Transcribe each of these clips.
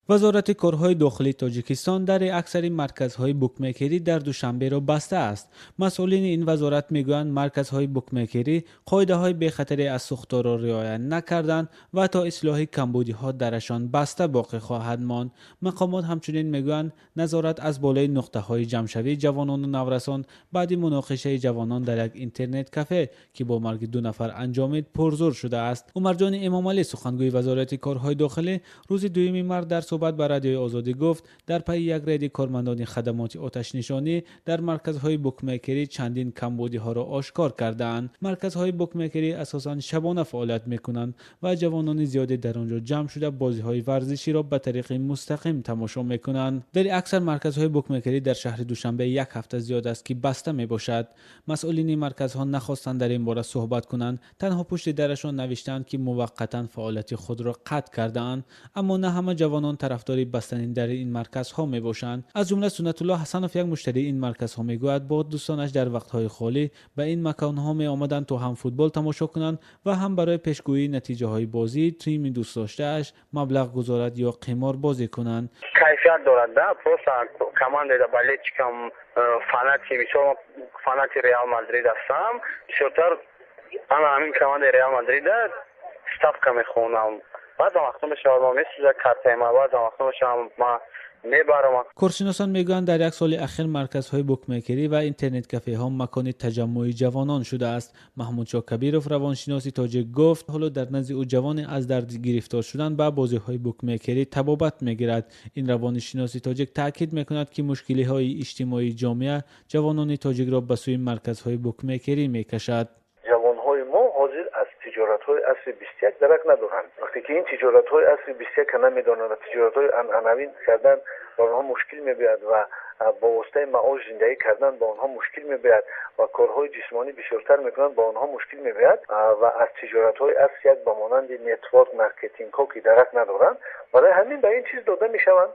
وزارت کارهای داخلی تاجیکستان در اکثر مرکزهای بوکمیکری در دوشنبه را بسته است. مسئولین این وزارت میگویند مرکزهای بوکمیکری قاعده‌های به خطر از سوختار را رعایت نکردند و تا اصلاح کمبودی‌ها درشان بسته باقی خواهد ماند. مقامات همچنین میگویند نظارت از بالای نقطه‌های جمع‌شوی جوانان و نورسان بعد مناقشه جوانان در یک اینترنت کافه که با مرگ 2 نفر انجامید پرزور شده است. عمرجان امامعلی سخنگوی وزارت کارهای داخلی روز 2 مارس در صحبت با رادیوی آزادی گفت در پی یک رید کارمندان خدمات آتش نشانی در مرکزهای بوکمیکری چندین کمبودی ها را آشکار کردند. مرکزهای بوکمیکری اساساً شبانه فعالیت میکنند و جوانان زیادی در آنجا جمع شده بازی های ورزشی را به طریق مستقیم تماشا میکنند. در اکثر مرکزهای بوکمیکری در شهر دوشنبه یک هفته زیاد است که بسته می باشد. مسئولین مرکزها نخواستند در این باره صحبت کنند، تنها پشت درشان نوشتند که موقتا فعالیت خود را قطع کردند، اما نه همه جوانان طرفدار بستن در این مرکزها می باشند. از جمله سنت الله حسنوف، یک مشتری این مرکزها میگوید با دوستانش در وقتهای خالی به این مکانها می آمدند تا هم فوتبال تماشا کنند و هم برای پیشگویی نتیجه های بازی تیم دوست داشته‌اش مبلغ گذارد یا قمار بازی کنند. کیفیت دارد نه پروسا کمان دیده بله چکم فاناتی بسیار فاناتی ریال مادرید هستم بسیارتر انا همین کمان ریال مادرید ستافکا میخونم بعد وقتی میشه ما میسوزه کارت ما بعد وقتی میشه ما میبرم. کارشناسان میگویند در یک سال اخیر مرکزهای بوکمیکری و اینترنت کافه ها مکان تجمع جوانان شده است. محمود شاه کبیرов روانشناس تاجیک گفت حالا در نزد او جوان از درد گرفتار شدن به بازی های بوکمیکری تبابت میگیرد. این روانشناس تاجیک تاکید میکند که مشکلی های اجتماعی جامعه جوانان تاجیک را به سوی مرکزهای بوکمیکری میکشد. جوانهای ما حاضر از تجارت‌های اصل 21 درک ندارند. وقتی که این تجارت‌های اصل 21 نمی‌دانند و تجارت‌های عنعنوی کردن با آنها مشکل می‌بیاید و با واسطه معاش زندگی کردن با آنها مشکل می‌بیاید و کارهای جسمانی بسیارتر می‌کنند با آنها مشکل می‌بیاید و از تجارت‌های اصل یک با مانند نتورک مارکتینگ ها که درک ندارند برای همین به این چیز داده می‌شوند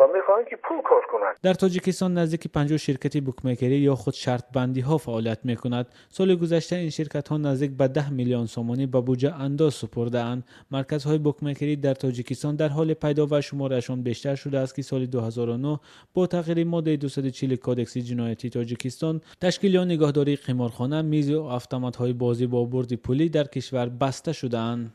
و میخواهند که پول کار کنند. در تاجیکستان نزدیک 50 شرکت بوکمیکری یا خود شرط بندی ها فعالیت میکند. سال گذشته این شرکت ها نزدیک به 10 میلیون سومانی به بودجه انداز سپرده اند. مرکزهای بوکمیکری در تاجیکستان در حال پیدا و شمارشان بیشتر شده است که سال 2009 با تغییر ماده 240 کادکس جنایتی تاجیکستان تشکیل یا نگهداری قمارخانه، میز و اتومات های بازی با برد پولی در کشور بسته شده‌اند.